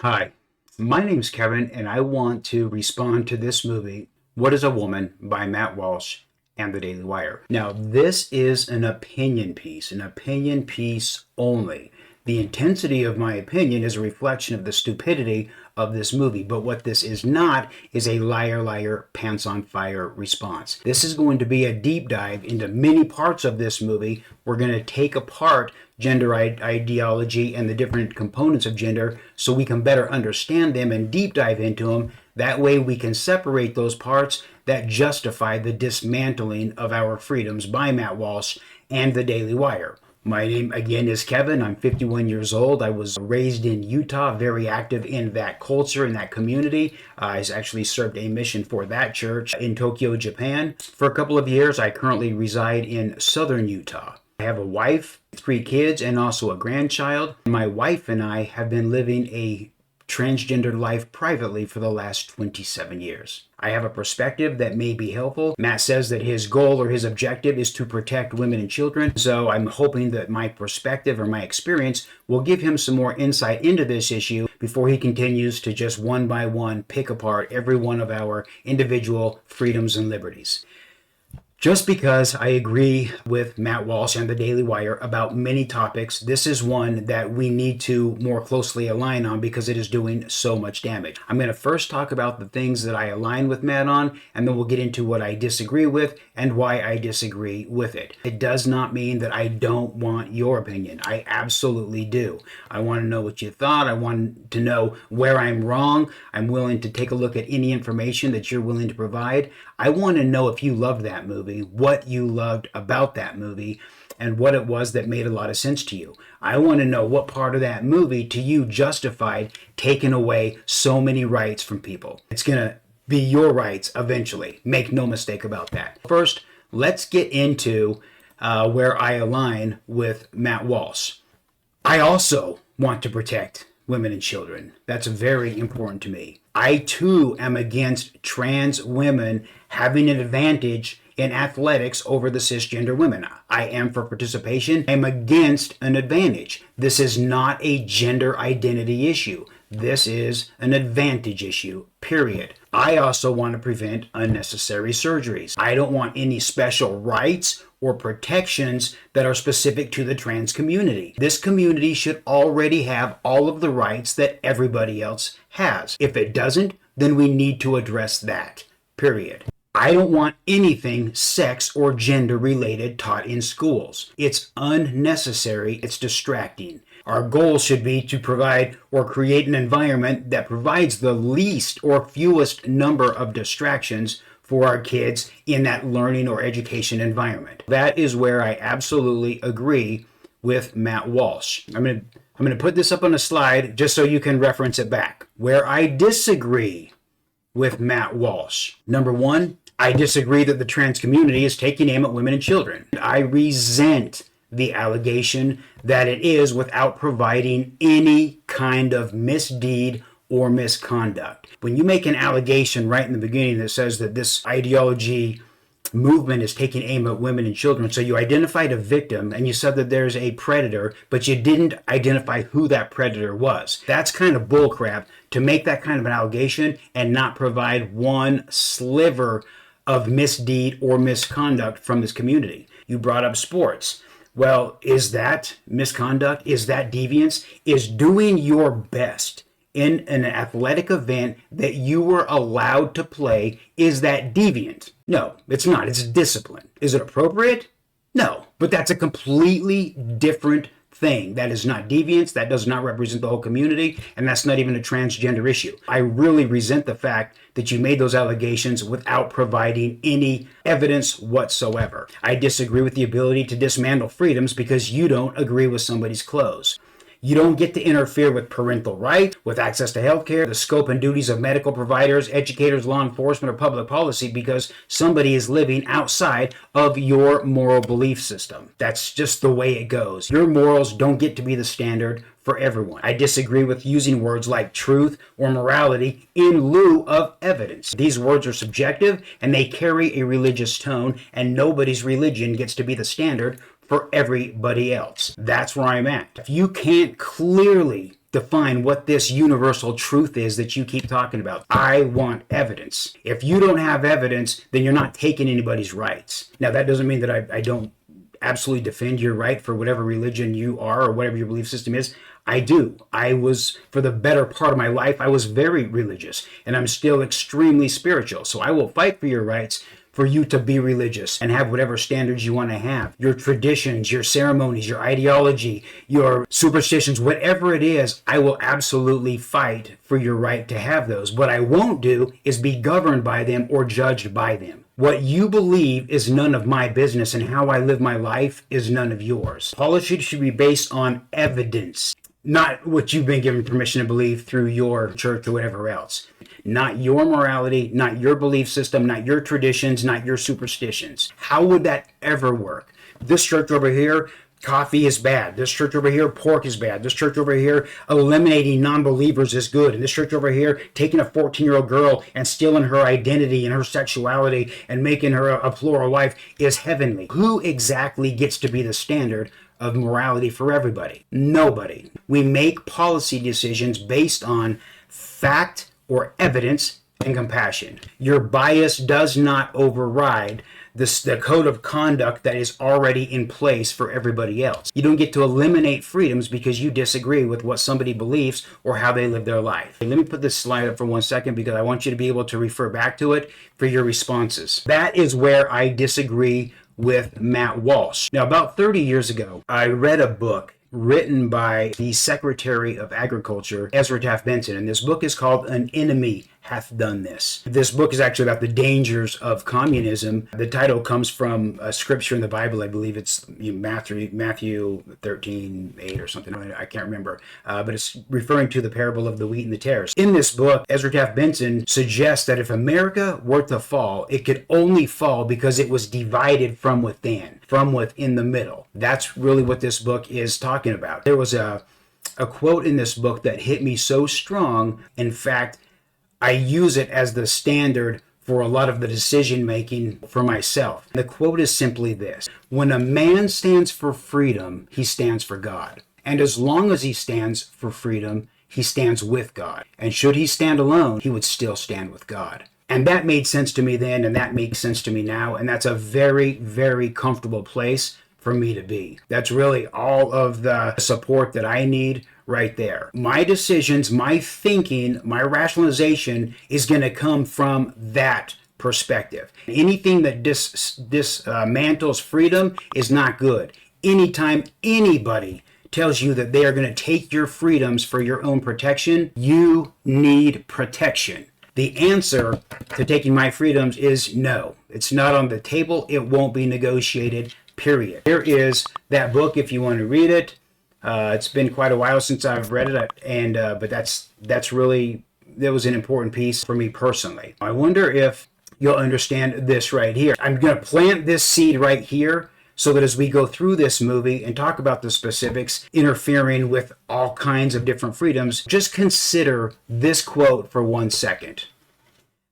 Hi, my name's Kevin, and I want to respond to this movie, What is a Woman by Matt Walsh and the Daily Wire. Now, this is an opinion piece only. The intensity of my opinion is a reflection of the stupidity of this movie, but what this is not is a liar, liar, pants on fire response. This is going to be a deep dive into many parts of this movie. We're going to take apart gender ideology and the different components of gender so we can better understand them and deep dive into them. That way we can separate those parts that justify the dismantling of our freedoms by Matt Walsh and the Daily Wire. My name again is Kevin. I'm 51 years old. I was raised in Utah, very active in that culture, in that community. I actually served a mission for that church in Tokyo, Japan. For a couple of years, I currently reside in southern Utah. I have a wife, 3 kids, and also a grandchild. My wife and I have been living a transgender life privately for the last 27 years. I have a perspective that may be helpful. Matt says that his goal or his objective is to protect women and children, so I'm hoping that my perspective or my experience will give him some more insight into this issue before he continues to just one by one pick apart every one of our individual freedoms and liberties. Just because I agree with Matt Walsh and the Daily Wire about many topics, this is one that we need to more closely align on because it is doing so much damage. I'm going to first talk about the things that I align with Matt on, and then we'll get into what I disagree with and why I disagree with it. It does not mean that I don't want your opinion. I absolutely do. I want to know what you thought. I want to know where I'm wrong. I'm willing to take a look at any information that you're willing to provide. I want to know if you loved that movie, what you loved about that movie, and what it was that made a lot of sense to you. I want to know what part of that movie to you justified taking away so many rights from people. It's going to be your rights eventually. Make no mistake about that. First, let's get into where I align with Matt Walsh. I also want to protect women and children. That's very important to me. I too am against trans women having an advantage in athletics over the cisgender women. I am for participation. I'm against an advantage. This is not a gender identity issue. This is an advantage issue, period. I also want to prevent unnecessary surgeries. I don't want any special rights or protections that are specific to the trans community. This community should already have all of the rights that everybody else has. If it doesn't, then we need to address that, period. I don't want anything sex or gender related taught in schools. It's unnecessary. It's distracting. Our goal should be to provide or create an environment that provides the least or fewest number of distractions for our kids in that learning or education environment. That is where I absolutely agree with Matt Walsh. I'm going to put this up on a slide just so you can reference it back. Where I disagree with Matt Walsh. Number one, I disagree that the trans community is taking aim at women and children. I resent the allegation that it is without providing any kind of misdeed or misconduct. When you make an allegation right in the beginning that says that this ideology movement is taking aim at women and children, so you identified a victim and you said that there's a predator, but you didn't identify who that predator was. That's kind of bullcrap to make that kind of an allegation and not provide one sliver of misdeed or misconduct from this community. You brought up sports. Well, is that misconduct? Is that deviance? Is doing your best in an athletic event that you were allowed to play, is that deviant? No, it's not. It's discipline. Is it appropriate? No, but that's a completely different thing. That is not deviance. That does not represent the whole community, and that's not even a transgender issue. I really resent the fact that you made those allegations without providing any evidence whatsoever. I disagree with the ability to dismantle freedoms because you don't agree with somebody's clothes. You don't get to interfere with parental rights, with access to health care, the scope and duties of medical providers, educators, law enforcement, or public policy because somebody is living outside of your moral belief system. That's just the way it goes. Your morals don't get to be the standard for everyone. I disagree with using words like truth or morality in lieu of evidence. These words are subjective and they carry a religious tone, and nobody's religion gets to be the standard for everybody else. That's where I'm at. If you can't clearly define what this universal truth is that you keep talking about. I want evidence. If you don't have evidence, then you're not taking anybody's rights. Now, that doesn't mean that I don't absolutely defend your right for whatever religion you are or whatever your belief system is. I do. I was, for the better part of my life, I was very religious, and I'm still extremely spiritual. So I will fight for your rights for you to be religious and have whatever standards you want to have. Your traditions, your ceremonies, your ideology, your superstitions, whatever it is, I will absolutely fight for your right to have those. What I won't do is be governed by them or judged by them. What you believe is none of my business, and how I live my life is none of yours. Policy should be based on evidence, not what you've been given permission to believe through your church or whatever else. Not your morality, not your belief system, not your traditions, not your superstitions. How would that ever work? This church over here, coffee is bad. This church over here, pork is bad. This church over here, eliminating non-believers is good. And this church over here, taking a 14-year-old girl and stealing her identity and her sexuality and making her a plural wife is heavenly. Who exactly gets to be the standard of morality for everybody? Nobody. We make policy decisions based on fact or evidence and compassion. Your bias does not override the code of conduct that is already in place for everybody else. You don't get to eliminate freedoms because you disagree with what somebody believes or how they live their life. Let me put this slide up for 1 second because I want you to be able to refer back to it for your responses. That is where I disagree with Matt Walsh. Now, about 30 years ago, I read a book written by the Secretary of Agriculture, Ezra Taft Benson, and this book is called An Enemy Hath Done This. This book is actually about the dangers of communism. The title comes from a scripture in the Bible. I believe it's Matthew 13:8 or something. I can't remember, but it's referring to the parable of the wheat and the tares. In this book, Ezra Taft Benson suggests that if America were to fall, it could only fall because it was divided from within the middle. That's really what this book is talking about. There was a quote in this book that hit me so strong. In fact, I use it as the standard for a lot of the decision making for myself. The quote is simply this: when a man stands for freedom, he stands for God. And as long as he stands for freedom, he stands with God. And should he stand alone, he would still stand with God. And that made sense to me then, and that makes sense to me now. And that's a very, very comfortable place for me to be. That's really all of the support that I need right there. My decisions, my thinking, my rationalization is going to come from that perspective. Anything that dismantles freedom is not good. Anytime anybody tells you that they are going to take your freedoms for your own protection, you need protection. The answer to taking my freedoms is no. It's not on the table. It won't be negotiated, period. Here is that book if you want to read it. It's been quite a while since I've read it, and but that was an important piece for me personally. I wonder if you'll understand this right here. I'm going to plant this seed right here so that as we go through this movie and talk about the specifics interfering with all kinds of different freedoms, just consider this quote for 1 second.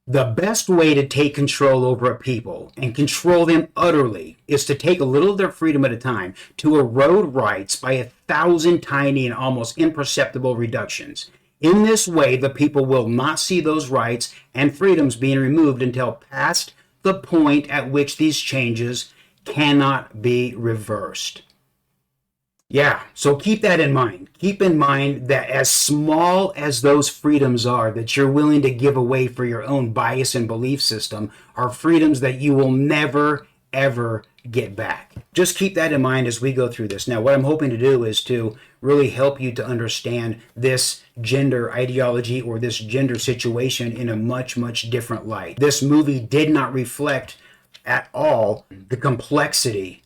The best way to take control over a people and control them utterly is to take a little of their freedom at a time, to erode rights by 1,000 tiny and almost imperceptible reductions. In this way, the people will not see those rights and freedoms being removed until past the point at which these changes cannot be reversed. Yeah, so keep that in mind. Keep in mind that as small as those freedoms are that you're willing to give away for your own bias and belief system are freedoms that you will never, ever get back. Just keep that in mind as we go through this. Now, what I'm hoping to do is to really help you to understand this gender ideology or this gender situation in a much, much different light. This movie did not reflect at all the complexity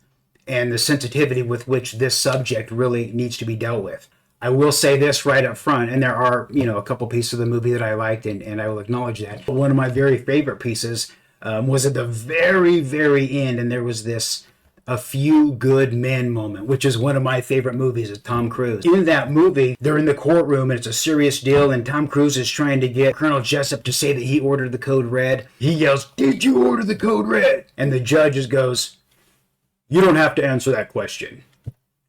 and the sensitivity with which this subject really needs to be dealt with. I will say this right up front, and there are, a couple pieces of the movie that I liked, and I will acknowledge that. But one of my very favorite pieces was at the very, very end, and there was this A Few Good Men moment, which is one of my favorite movies of Tom Cruise. In that movie, they're in the courtroom, and it's a serious deal, and Tom Cruise is trying to get Colonel Jessup to say that he ordered the code red. He yells, "Did you order the code red?" And the judge just goes, "You don't have to answer that question."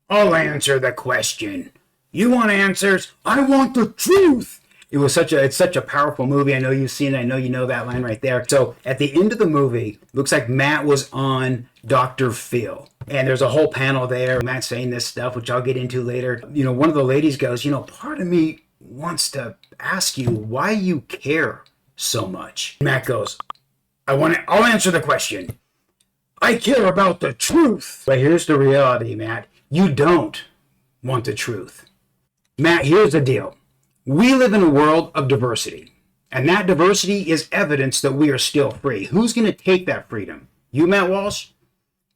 "I'll answer the question." You want answers? I want the truth. It's such a powerful movie. I know you've seen it. I know you know that line right there. So at the end of the movie, looks like Matt was on Dr. Phil. And there's a whole panel there. Matt saying this stuff, which I'll get into later. One of the ladies goes, part of me wants to ask you why you care so much. Matt goes, I'll answer the question. I care about the truth. But here's the reality, Matt. You don't want the truth. Matt, here's the deal. We live in a world of diversity, and that diversity is evidence that we are still free. Who's going to take that freedom? You, Matt Walsh?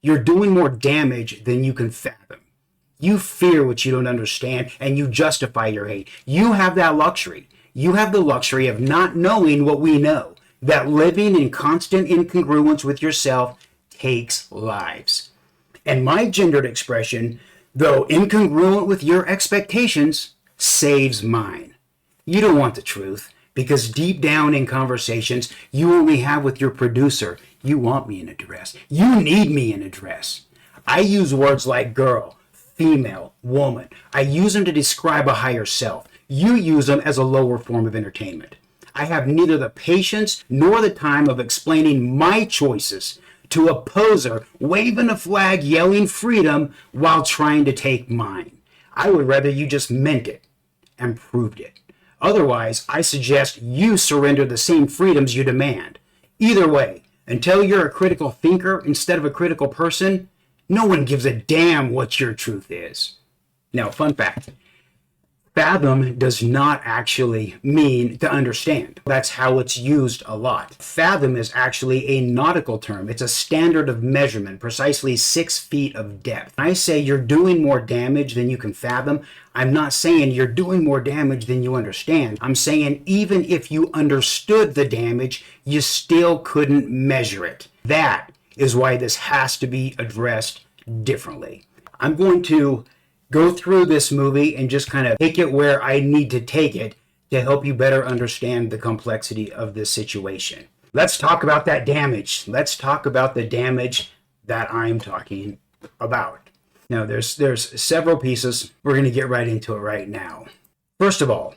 You're doing more damage than you can fathom. You fear what you don't understand, and you justify your hate. You have that luxury. You have the luxury of not knowing what we know, that living in constant incongruence with yourself takes lives. And my gendered expression, though incongruent with your expectations, saves mine. You don't want the truth, because deep down in conversations you only have with your producer, you want me in a dress. You need me in a dress. I use words like girl, female, woman. I use them to describe a higher self. You use them as a lower form of entertainment. I have neither the patience nor the time of explaining my choices to a poser waving a flag yelling freedom while trying to take mine. I would rather you just meant it and proved it. Otherwise, I suggest you surrender the same freedoms you demand. Either way, until you're a critical thinker instead of a critical person, no one gives a damn what your truth is. Now, fun fact. Fathom does not actually mean to understand. That's how it's used a lot. Fathom is actually a nautical term. It's a standard of measurement, precisely 6 feet of depth. When I say you're doing more damage than you can fathom, I'm not saying you're doing more damage than you understand. I'm saying even if you understood the damage, you still couldn't measure it. That is why this has to be addressed differently. I'm going to go through this movie and just kind of take it where I need to take it to help you better understand the complexity of this situation. Let's talk about that damage. Let's talk about the damage that I'm talking about. Now, there's several pieces. We're going to get right into it right now. First of all,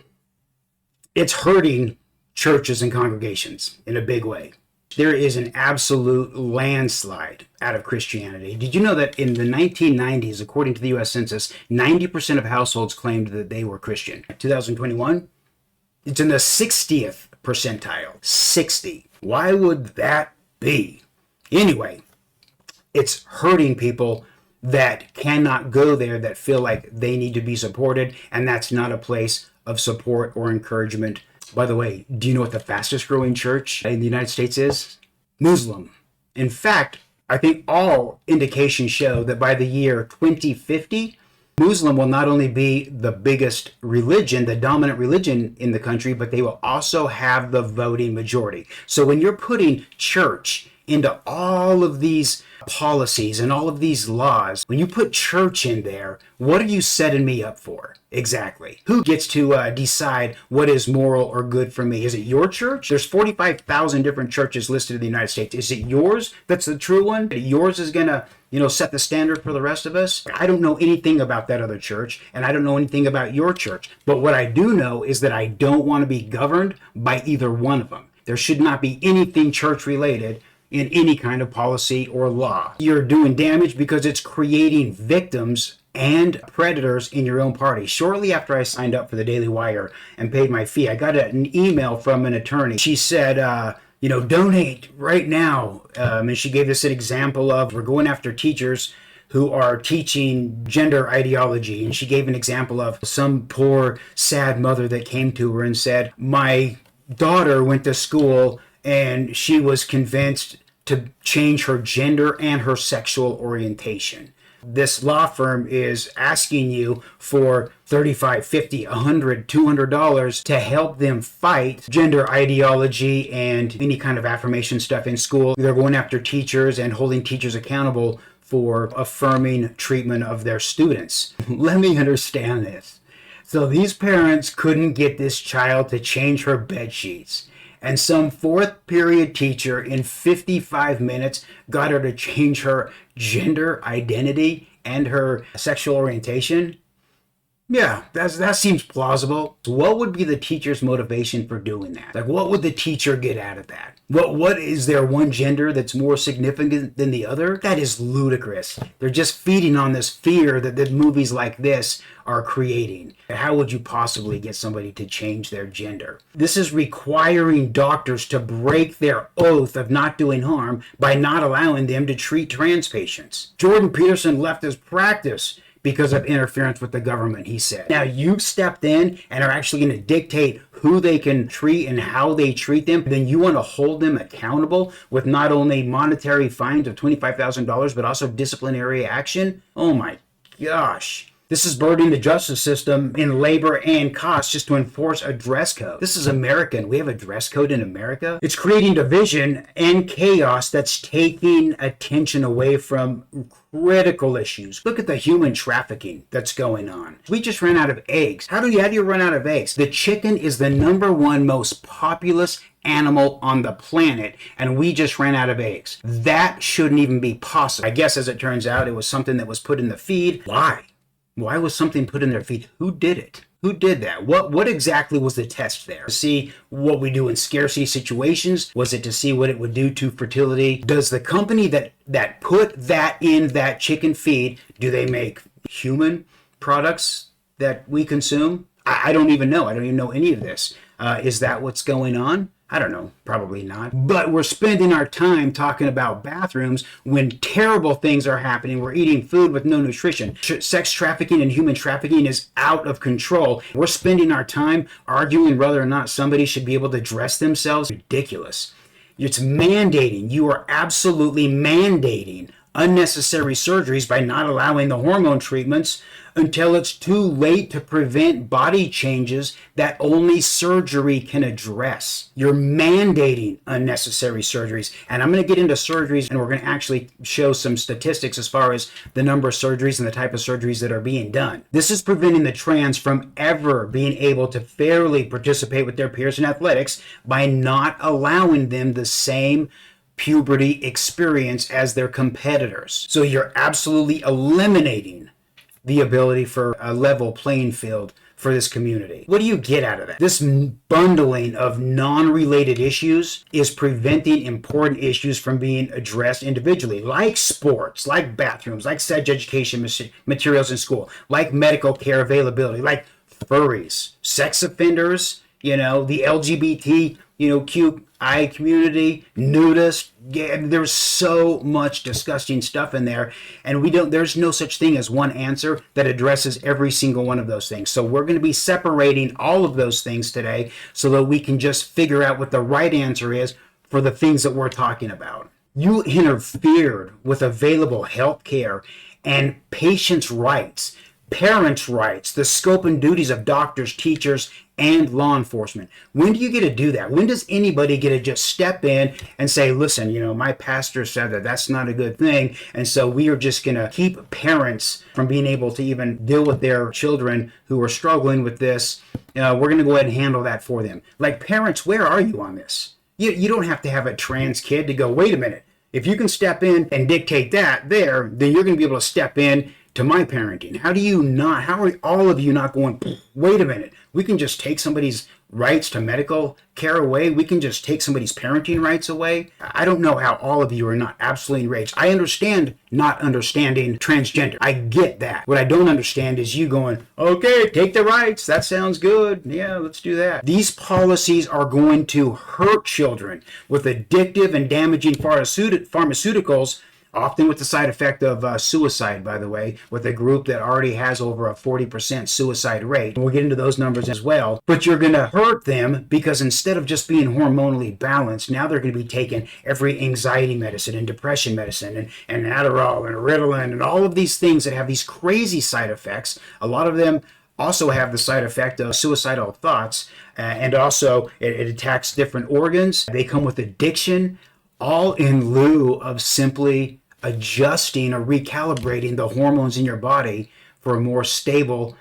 it's hurting churches and congregations in a big way. There is an absolute landslide out of Christianity. Did you know that in the 1990s, according to the U.S. Census, 90% of households claimed that they were Christian? 2021, it's in the 60th percentile. 60. Why would that be? Anyway, it's hurting people that cannot go there, that feel like they need to be supported, and that's not a place of support or encouragement. By the way, do you know what the fastest growing church in the United States is? Muslim. In fact, I think all indications show that by the year 2050, Muslim will not only be the biggest religion, the dominant religion in the country, but they will also have the voting majority. So when you're putting church into all of these policies and all of these laws, when you put church in there, what are you setting me up for? Exactly. Who gets to decide what is moral or good for me? Is it your church? There's 45,000 different churches listed in the United States. Is it yours that's the true one? Yours is going to, set the standard for the rest of us? I don't know anything about that other church, and I don't know anything about your church. But what I do know is that I don't want to be governed by either one of them. There should not be anything church related in any kind of policy or law. You're doing damage because it's creating victims and predators in your own party. Shortly after I signed up for the Daily Wire and paid my fee, I got an email from an attorney. She said, donate right now. And she gave us an example of, we're going after teachers who are teaching gender ideology. And she gave an example of some poor, sad mother that came to her and said, my daughter went to school and she was convinced to change her gender and her sexual orientation. This law firm is asking you for $35, $50, $100, $200 to help them fight gender ideology and any kind of affirmation stuff in school. They're going after teachers and holding teachers accountable for affirming treatment of their students. Let me understand this. So these parents couldn't get this child to change her bed sheets. And some fourth period teacher in 55 minutes got her to change her gender identity and her sexual orientation. Yeah, that seems plausible. So what would be the teacher's motivation for doing that? Like, what would the teacher get out of that? What is there one gender that's more significant than the other? That is ludicrous. They're just feeding on this fear that movies like this are creating. How would you possibly get somebody to change their gender? This is requiring doctors to break their oath of not doing harm by not allowing them to treat trans patients. Jordan Peterson left his practice because of interference with the government, he said. Now you've stepped in and are actually going to dictate who they can treat and how they treat them. Then you want to hold them accountable with not only monetary fines of $25,000, but also disciplinary action? Oh my gosh. This is burdening the justice system in labor and costs just to enforce a dress code. This is American. We have a dress code in America. It's creating division and chaos that's taking attention away from critical issues. Look at the human trafficking that's going on. We just ran out of eggs. How do you run out of eggs? The chicken is the #1 most populous animal on the planet, and we just ran out of eggs. That shouldn't even be possible. I guess as it turns out, it was something that was put in the feed. Why? Why was something put in their feed? Who did it? Who did that? What exactly was the test there? To see what we do in scarcity situations? Was it to see what it would do to fertility? Does the company that put that in that chicken feed, do they make human products that we consume? I don't even know. I don't even know any of this. Is that what's going on? I don't know, probably not. But we're spending our time talking about bathrooms when terrible things are happening. We're eating food with no nutrition. Sex trafficking and human trafficking is out of control. We're spending our time arguing whether or not somebody should be able to dress themselves. Ridiculous. It's mandating. You are absolutely mandating unnecessary surgeries by not allowing the hormone treatments until it's too late to prevent body changes that only surgery can address. You're mandating unnecessary surgeries. And I'm going to get into surgeries, and we're going to actually show some statistics as far as the number of surgeries and the type of surgeries that are being done. This is preventing the trans from ever being able to fairly participate with their peers in athletics by not allowing them the same puberty experience as their competitors. So you're absolutely eliminating the ability for a level playing field for this community. What do you get out of that? This bundling of non-related issues is preventing important issues from being addressed individually, like sports, like bathrooms, like sex education materials in school, like medical care availability, like furries, sex offenders, the LGBT, QI community, nudists. Yeah, there's so much disgusting stuff in there, and there's no such thing as one answer that addresses every single one of those things. So we're going to be separating all of those things today so that we can just figure out what the right answer is for the things that we're talking about. You interfered with available health care and patients' rights, parents' rights, the scope and duties of doctors, teachers, and law enforcement. When do you get to do that? When does anybody get to just step in and say, listen, my pastor said that that's not a good thing, and so we are just going to keep parents from being able to even deal with their children who are struggling with this. We're going to go ahead and handle that for them. Like, parents, where are you on this? You don't have to have a trans kid to go, wait a minute. If you can step in and dictate that there, then you're going to be able to step in to my parenting. How are all of you not going, wait a minute, we can just take somebody's rights to medical care away? We can just take somebody's parenting rights away? I don't know how all of you are not absolutely enraged. I understand not understanding transgender. I get that. What I don't understand is you going, okay, take the rights. That sounds good. Yeah, let's do that. These policies are going to hurt children with addictive and damaging pharmaceuticals, often with the side effect of suicide, by the way, with a group that already has over a 40% suicide rate. We'll get into those numbers as well. But you're going to hurt them because instead of just being hormonally balanced, now they're going to be taking every anxiety medicine and depression medicine and Adderall and Ritalin and all of these things that have these crazy side effects. A lot of them also have the side effect of suicidal thoughts, and also it attacks different organs. They come with addiction, all in lieu of simply adjusting or recalibrating the hormones in your body for a more stable,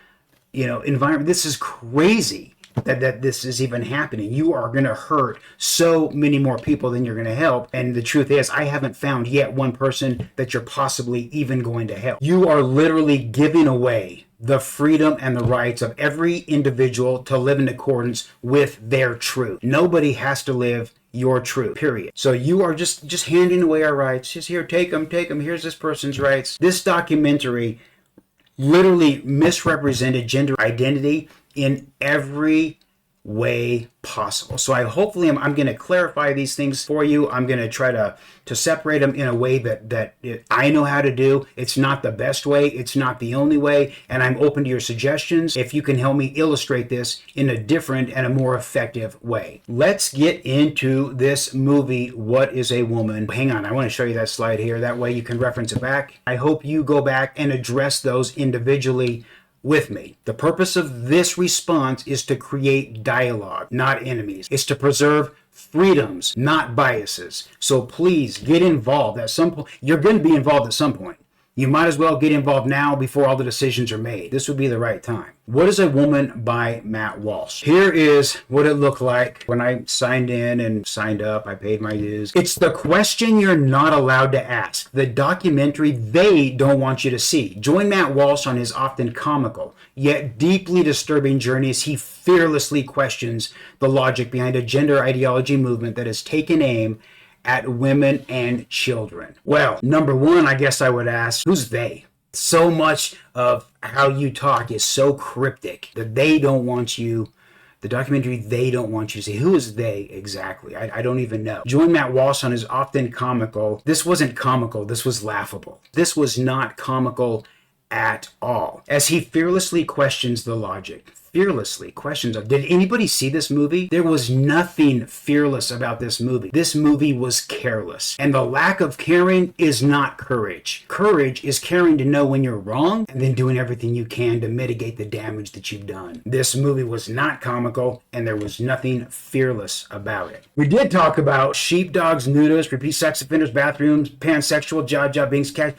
environment. This is crazy that this is even happening. You are going to hurt so many more people than you're going to help. And the truth is, I haven't found yet one person that you're possibly even going to help. You are literally giving away the freedom and the rights of every individual to live in accordance with their truth. Nobody has to live your truth, period. So you are just handing away our rights. Just here, take them. Here's this person's rights. This documentary literally misrepresented gender identity in every way possible. So hopefully I'm going to clarify these things for you. I'm going to try to separate them in a way that I know how to do. It's not the best way. It's not the only way. And I'm open to your suggestions if you can help me illustrate this in a different and a more effective way. Let's get into this movie, What is a Woman? Hang on, I want to show you that slide here. That way you can reference it back. I hope you go back and address those individually with me. The purpose of this response is to create dialogue, not enemies. It's to preserve freedoms, not biases. So please get involved at some point. You're going to be involved at some point. You might as well get involved now before all the decisions are made. This would be the right time. What is a Woman by Matt Walsh? Here is what it looked like when I signed in and signed up. I paid my dues. It's the question you're not allowed to ask. The documentary they don't want you to see. Join Matt Walsh on his often comical, yet deeply disturbing journey as he fearlessly questions the logic behind a gender ideology movement that has taken aim at women and children. Well, number one, I guess I would ask, who's they? So much of how you talk is so cryptic that they don't want you, the documentary they don't want you to see. Who is they exactly? I don't even know. Join Matt Walsh on his often comical. This wasn't comical, this was laughable. This was not comical at all. As he fearlessly questions the logic. Fearlessly questions of, did anybody see this movie? There was nothing fearless about this movie. This movie was careless. And the lack of caring is not courage. Courage is caring to know when you're wrong and then doing everything you can to mitigate the damage that you've done. This movie was not comical and there was nothing fearless about it. We did talk about sheepdogs, nudists, repeat sex offenders, bathrooms, pansexual, jaw beings, cat.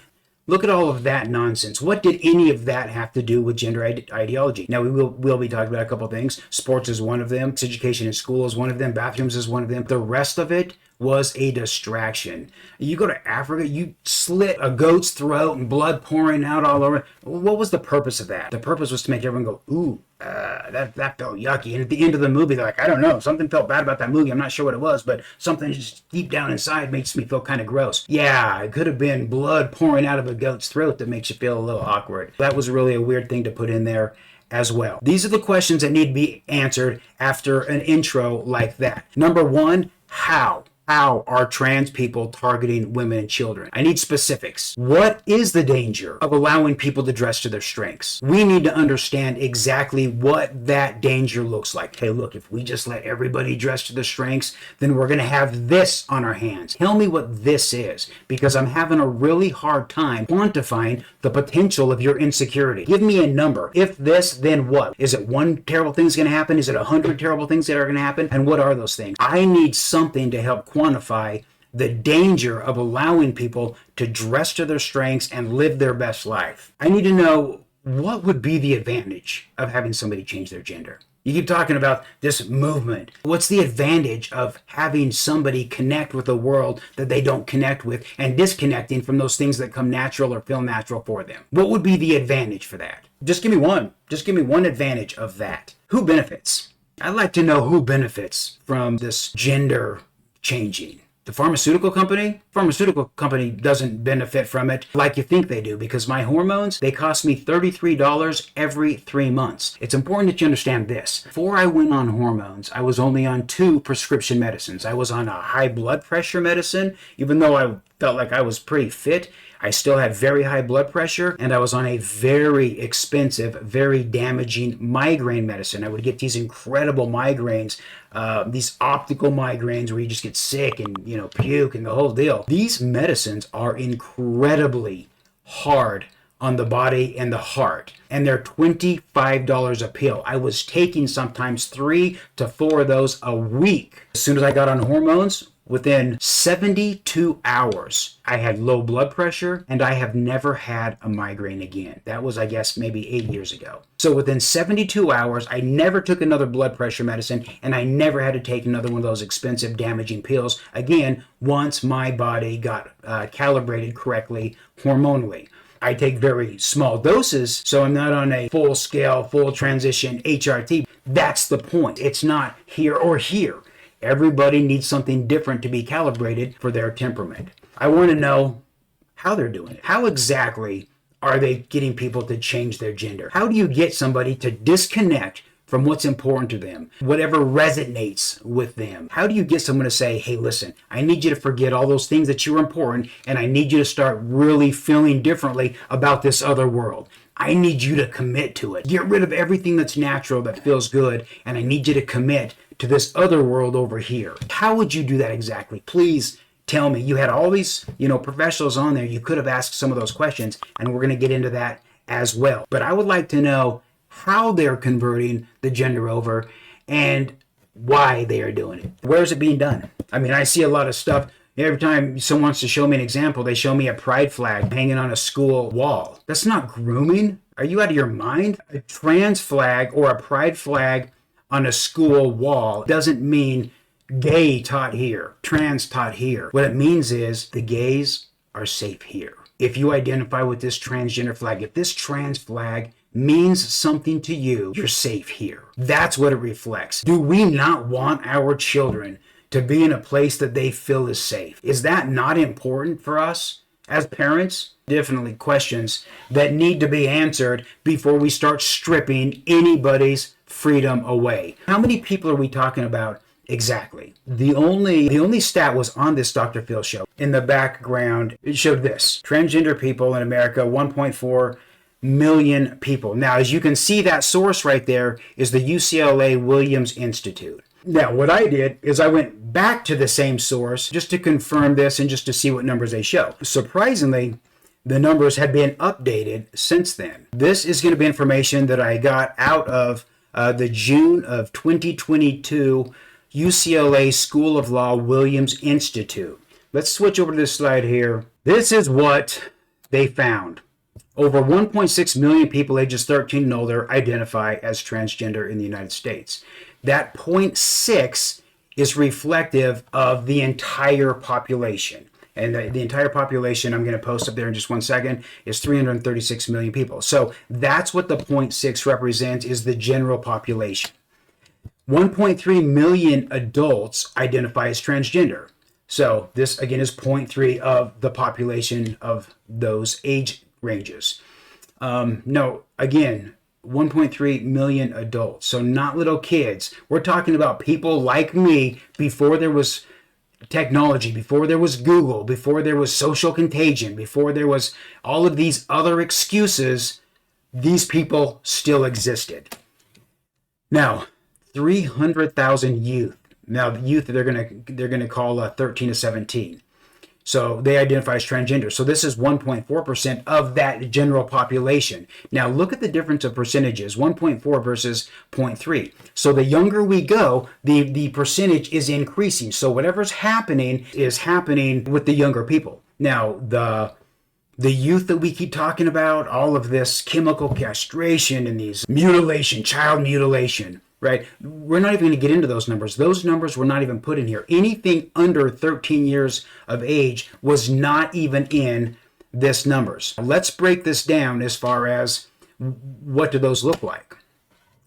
Look at all of that nonsense. What did any of that have to do with gender ideology? Now, we'll be talking about a couple of things. Sports is one of them. Education in school is one of them. Bathrooms is one of them. The rest of it was a distraction. You go to Africa, you slit a goat's throat and blood pouring out all over. What was the purpose of that? The purpose was to make everyone go, ooh, that felt yucky. And at the end of the movie, they're like, I don't know, something felt bad about that movie. I'm not sure what it was, but something just deep down inside makes me feel kind of gross. Yeah, it could have been blood pouring out of a goat's throat that makes you feel a little awkward. That was really a weird thing to put in there as well. These are the questions that need to be answered after an intro like that. Number one, how? How are trans people targeting women and children? I need specifics. What is the danger of allowing people to dress to their strengths? We need to understand exactly what that danger looks like. Hey, look, if we just let everybody dress to their strengths, then we're going to have this on our hands. Tell me what this is, because I'm having a really hard time quantifying the potential of your insecurity. Give me a number. If this, then what? Is it one terrible thing's going to happen? Is it 100 terrible things that are going to happen? And what are those things? I need something to help quantify the danger of allowing people to dress to their strengths and live their best life. I need to know, what would be the advantage of having somebody change their gender? You keep talking about this movement. What's the advantage of having somebody connect with a world that they don't connect with and disconnecting from those things that come natural or feel natural for them? What would be the advantage for that? Just give me one. Just give me one advantage of that. Who benefits? I'd like to know who benefits from this gender changing. The pharmaceutical company? Pharmaceutical company doesn't benefit from it like you think they do, because my hormones, they cost me $33 every 3 months. It's important that you understand this. Before I went on hormones, I was only on 2 prescription medicines. I was on a high blood pressure medicine. Even though I felt like I was pretty fit, I still had very high blood pressure, and I was on a very expensive, very damaging migraine medicine. I would get these incredible migraines, these optical migraines where you just get sick and, puke and the whole deal. These medicines are incredibly hard on the body and the heart, and they're $25 a pill. I was taking sometimes 3 to 4 of those a week. As soon as I got on hormones, within 72 hours, I had low blood pressure, and I have never had a migraine again. That was, I guess, maybe 8 years ago. So within 72 hours, I never took another blood pressure medicine, and I never had to take another one of those expensive, damaging pills again once my body got calibrated correctly hormonally. I take very small doses, so I'm not on a full scale, full transition HRT. That's the point. It's not here or here. Everybody needs something different to be calibrated for their temperament. I want to know how they're doing it. How exactly are they getting people to change their gender? How do you get somebody to disconnect from what's important to them, whatever resonates with them? How do you get someone to say, hey, listen, I need you to forget all those things that you are important, and I need you to start really feeling differently about this other world. I need you to commit to it. Get rid of everything that's natural, that feels good, and I need you to commit to this other world over here. How would you do that exactly? Please tell me. You had all these, professionals on there. You could have asked some of those questions, and we're going to get into that as well. But I would like to know how they're converting the gender over and why they are doing it. Where is it being done? I mean, I see a lot of stuff. Every time someone wants to show me an example, they show me a pride flag hanging on a school wall. That's not grooming. Are you out of your mind? A trans flag or a pride flag on a school wall doesn't mean gay taught here, trans taught here. What it means is the gays are safe here. If you identify with this transgender flag, if this trans flag means something to you, you're safe here. That's what it reflects. Do we not want our children to be in a place that they feel is safe? Is that not important for us as parents? Definitely questions that need to be answered before we start stripping anybody's freedom away. How many people are we talking about exactly? The only stat was on this Dr. Phil show. In the background, it showed this. Transgender people in America, 1.4 million people. Now, as you can see, that source right there is the UCLA Williams Institute. Now, what I did is I went back to the same source just to confirm this and just to see what numbers they show. Surprisingly, the numbers had been updated since then. This is going to be information that I got out of the June of 2022 UCLA School of Law Williams Institute. Let's switch over to this slide here. This is what they found. Over 1.6 million people ages 13 and older identify as transgender in the United States. That 0.6 is reflective of the entire population. And the entire population, I'm going to post up there in just 1 second, is 336 million people. So that's what the 0.6 represents, is the general population. 1.3 million adults identify as transgender. So this, again, is 0.3 of the population of those age ranges. No, again, 1.3 million adults. So not little kids. We're talking about people like me before there was technology, before there was Google, before there was social contagion, before there was all of these other excuses. These people still existed. Now, 300,000 youth. Now, the youth they're gonna call 13 to 17. So they identify as transgender. So this is 1.4% of that general population. Now look at the difference of percentages, 1.4 versus 0.3. So the younger we go, the percentage is increasing. So whatever's happening is happening with the younger people. Now the youth that we keep talking about, all of this chemical castration and these mutilation, child mutilation, right? We're not even going to get into those numbers. Those numbers were not even put in here. Anything under 13 years of age was not even in this numbers. Let's break this down as far as what do those look like.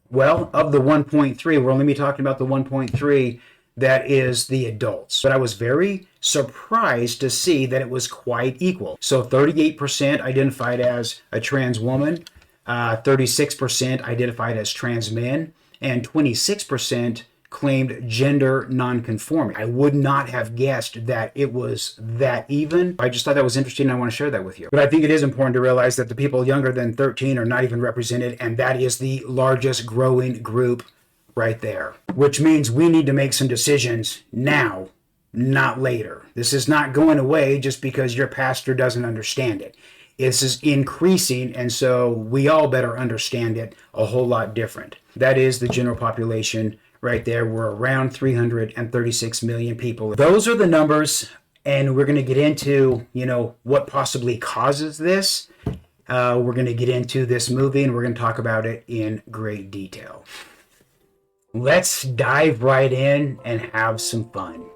Well, of the 1.3, we're only talking about the 1.3 that is the adults. But I was very surprised to see that it was quite equal. So 38% identified as a trans woman, 36% identified as trans men, and 26% claimed gender nonconforming. I would not have guessed that it was that even. I just thought that was interesting and I want to share that with you. But I think it is important to realize that the people younger than 13 are not even represented, and that is the largest growing group right there. Which means we need to make some decisions now, not later. This is not going away just because your pastor doesn't understand it. This is increasing, and so we all better understand it a whole lot different. That is the general population right there. We're around 336 million people. Those are the numbers, and we're going to get into, what possibly causes this. We're going to get into this movie, and we're going to talk about it in great detail. Let's dive right in and have some fun.